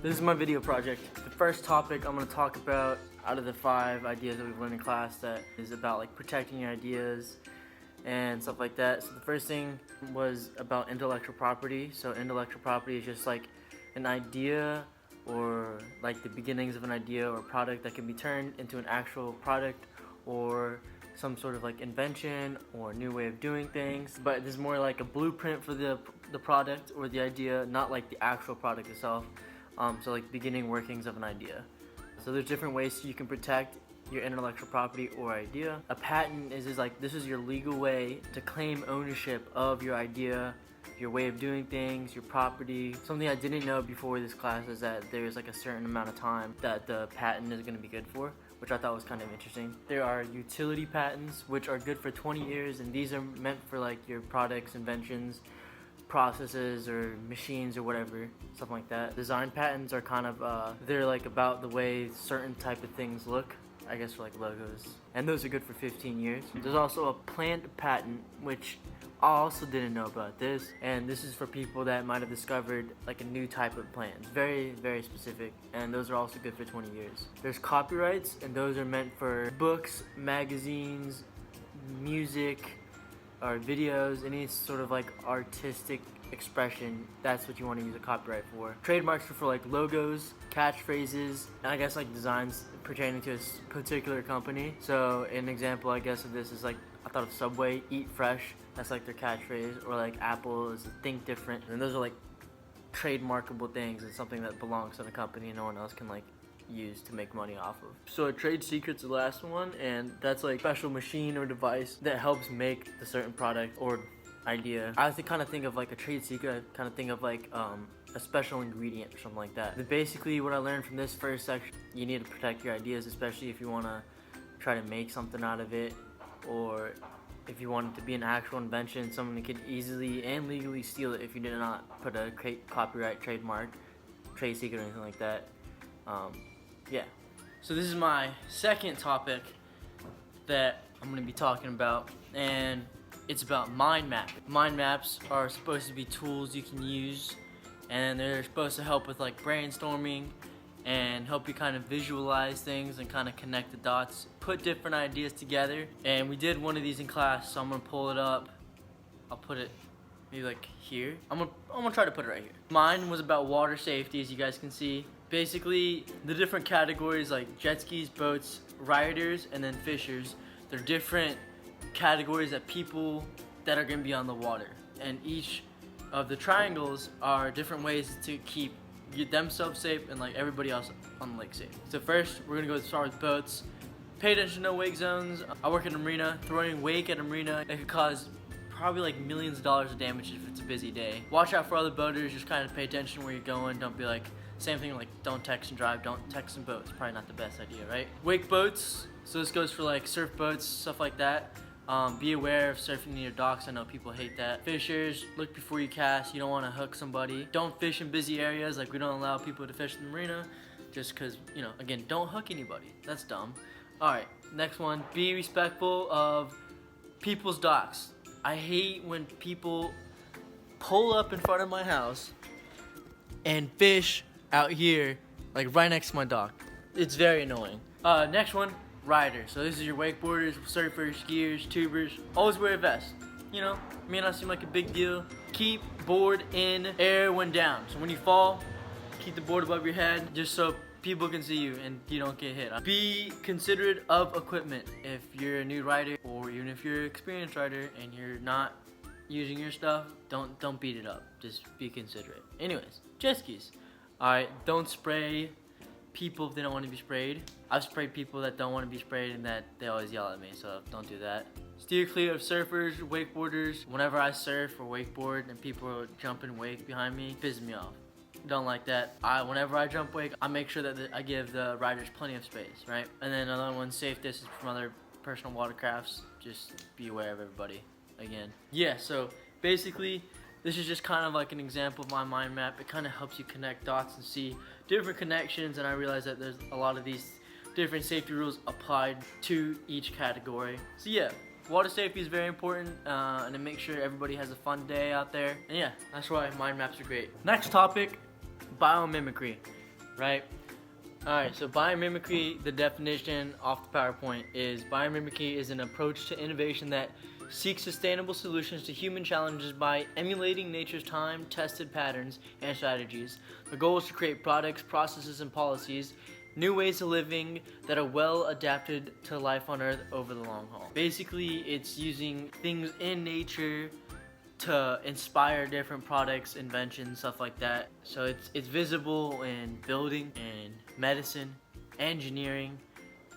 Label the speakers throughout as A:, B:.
A: This is my video project. The first topic I'm going to talk about out of the 5 ideas that we've learned in class that is about like protecting your ideas and stuff like that. So the first thing was about intellectual property. So intellectual property is just like an idea or like the beginnings of an idea or product that can be turned into an actual product or some sort of like invention or new way of doing things. But there's more like a blueprint for the product or the idea, not like the actual product itself. So like beginning workings of an idea. So there's different ways you can protect your intellectual property or idea. A patent is like, this is your legal way to claim ownership of your idea, your way of doing things, your property. Something I didn't know before this class is that there's like a certain amount of time that the patent is going to be good for, which I thought was kind of interesting. There are utility patents, which are good for 20 years, and these are meant for like your products, inventions, processes or machines or whatever, stuff like that. Design patents are kind of they're like about the way certain type of things look, I guess, for like logos, and those are good for 15 years. There's also a plant patent, which I also didn't know about this, and this is for people that might have discovered like a new type of plant. It's very, very specific, and those are also good for 20 years. There's copyrights, and those are meant for books, magazines, music, or videos, any sort of like artistic expression. That's what you want to use a copyright for. Trademarks are for like logos, catchphrases, and I guess like designs pertaining to a particular company. So an example, I guess, of this is like, I thought of Subway, eat fresh. That's like their catchphrase. Or like Apple is think different. And those are like trademarkable things. It's something that belongs to the company and no one else can like use to make money off of. So a trade secret's the last one, and that's like special machine or device that helps make the certain product or idea. I kind of think of like a trade secret, I kind of think of like a special ingredient or something like that. But basically what I learned from this first section, you need to protect your ideas, especially if you want to try to make something out of it, or if you want it to be an actual invention, someone could easily and legally steal it if you did not put a copyright, trademark, trade secret, or anything like that. Yeah. So this is my second topic that I'm going to be talking about, and it's about mind mapping. Mind maps are supposed to be tools you can use, and they're supposed to help with like brainstorming and help you kind of visualize things and kind of connect the dots, put different ideas together. And we did one of these in class, so I'm going to pull it up. I'll put it maybe like here. I'm gonna try to put it right here. Mine was about water safety, as you guys can see. Basically, the different categories like jet skis, boats, riders, and then fishers. They're different categories of people that are gonna be on the water. And each of the triangles are different ways to keep themselves safe and like everybody else on the lake safe. So first, we're gonna start with boats. Pay attention to wake zones. I work at a marina. Throwing wake at a marina, it could cause probably like millions of dollars of damage if it's a busy day. Watch out for other boaters, just kind of pay attention where you're going. Don't be like, same thing like don't text and drive, don't text and boat. It's probably not the best idea, right? Wake boats, so this goes for like surf boats, stuff like that. Be aware of surfing near docks, I know people hate that. Fishers, look before you cast, you don't want to hook somebody. Don't fish in busy areas, like we don't allow people to fish in the marina, just cause, you know, again, don't hook anybody, that's dumb. Alright, next one, be respectful of people's docks. I hate when people pull up in front of my house and fish out here, like right next to my dock. It's very annoying. Next one, riders. So this is your wakeboarders, surfers, skiers, tubers. Always wear a vest. You know, may not seem like a big deal. Keep board in air when down. So when you fall, keep the board above your head just so people can see you and you don't get hit. Be considerate of equipment. If you're a new rider or even if you're an experienced rider and you're not using your stuff, don't beat it up. Just be considerate. Anyways, jet skis. Alright, don't spray people if they don't want to be sprayed. I've sprayed people that don't want to be sprayed and that they always yell at me, so don't do that. Steer clear of surfers, wakeboarders. Whenever I surf or wakeboard and people jump and wake behind me, it pisses me off. Don't like that. Whenever I jump wake, I make sure that I give the riders plenty of space, right? And then another one, safe distance from other personal watercrafts. Just be aware of everybody, again. Yeah, so basically, this is just kind of like an example of my mind map. It kind of helps you connect dots and see different connections, and I realize that there's a lot of these different safety rules applied to each category. So yeah, water safety is very important, and to make sure everybody has a fun day out there. And yeah, that's why mind maps are great. Next topic, biomimicry. right? Alright, so biomimicry, the definition off the PowerPoint is biomimicry is an approach to innovation that seeks sustainable solutions to human challenges by emulating nature's time-tested patterns and strategies. The goal is to create products, processes, and policies, new ways of living that are well adapted to life on Earth over the long haul. Basically, it's using things in nature to inspire different products, inventions, stuff like that. So it's visible in building and medicine, engineering,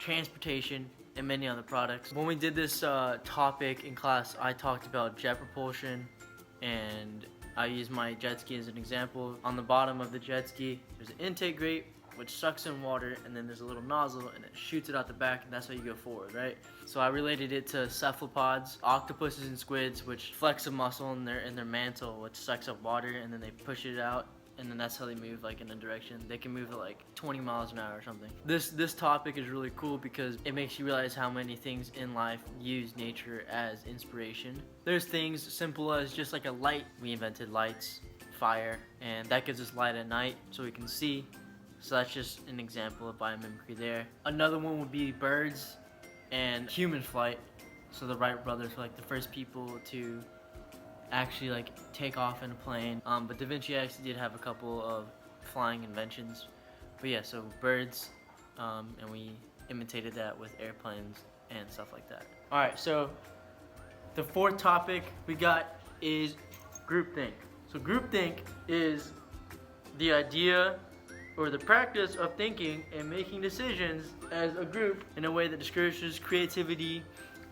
A: transportation, and many other products. When we did this topic in class, I talked about jet propulsion, and I used my jet ski as an example. On the bottom of the jet ski, there's an intake grate, which sucks in water, and then there's a little nozzle and it shoots it out the back, and that's how you go forward, right? So I related it to cephalopods, octopuses and squids, which flex a muscle in their mantle, which sucks up water, and then they push it out, and then that's how they move, like in a direction. They can move at like 20 miles an hour or something. This topic is really cool because it makes you realize how many things in life use nature as inspiration. There's things simple as just like a light. We invented lights, fire, and that gives us light at night so we can see. So that's just an example of biomimicry there. Another one would be birds and human flight. So the Wright brothers were like the first people to actually like take off in a plane. But Da Vinci actually did have a couple of flying inventions. But yeah, so birds, and we imitated that with airplanes and stuff like that. All right, so the fourth topic we got is groupthink. So groupthink is the idea or the practice of thinking and making decisions as a group in a way that discourages creativity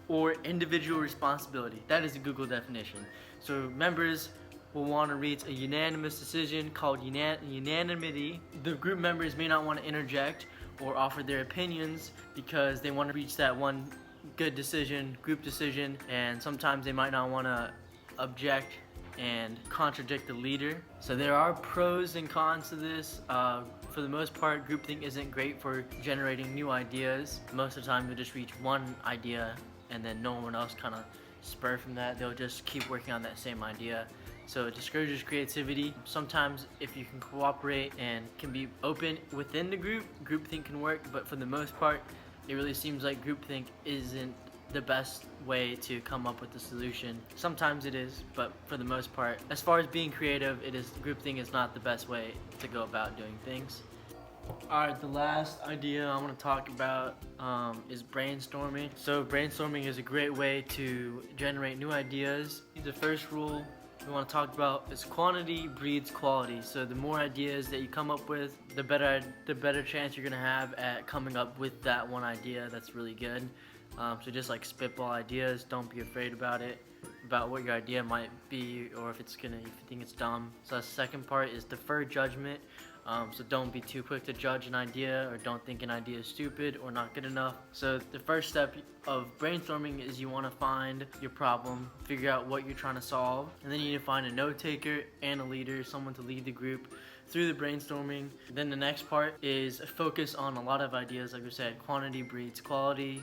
A: or individual responsibility. That is the Google definition. So members will want to reach a unanimous decision called unanimity. The group members may not want to interject or offer their opinions because they want to reach that one good decision, group decision, and sometimes they might not want to object and contradict the leader. So there are pros and cons to this. For the most part, groupthink isn't great for generating new ideas. Most of the time you'll just reach one idea and then no one else kind of spur from that. They'll just keep working on that same idea. So it discourages creativity. Sometimes if you can cooperate and can be open within the group, groupthink can work, but for the most part, it really seems like groupthink isn't the best way to come up with a solution. Sometimes it is, but for the most part, as far as being creative, groupthink is not the best way to go about doing things. Alright, the last idea I want to talk about is brainstorming. So brainstorming is a great way to generate new ideas. The first rule we want to talk about is quantity breeds quality. So the more ideas that you come up with, the better chance you're going to have at coming up with that one idea that's really good. So just like spitball ideas, don't be afraid about it, about what your idea might be, or if you think it's dumb. So the second part is defer judgment. So don't be too quick to judge an idea, or don't think an idea is stupid or not good enough. So the first step of brainstorming is you want to find your problem, figure out what you're trying to solve, and then you need to find a note taker and a leader, someone to lead the group through the brainstorming. Then the next part is focus on a lot of ideas. Like we said, quantity breeds quality.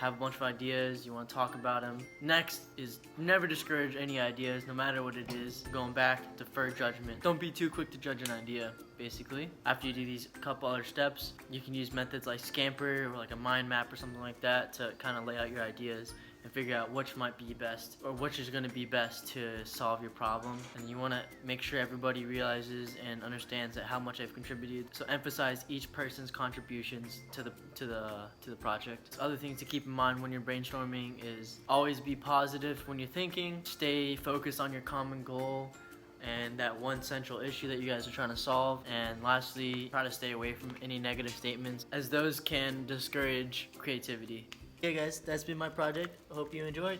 A: Have a bunch of ideas, you want to talk about them. Next is never discourage any ideas, no matter what it is. Going back, defer judgment. Don't be too quick to judge an idea, basically. After you do these couple other steps, you can use methods like Scamper or like a mind map or something like that to kind of lay out your ideas and figure out which might be best, or which is going to be best to solve your problem. And you want to make sure everybody realizes and understands that how much they've contributed. So emphasize each person's contributions to the project. Other things to keep in mind when you're brainstorming is always be positive when you're thinking. Stay focused on your common goal and that one central issue that you guys are trying to solve. And lastly, try to stay away from any negative statements, as those can discourage creativity. Okay guys, that's been my project. I hope you enjoyed.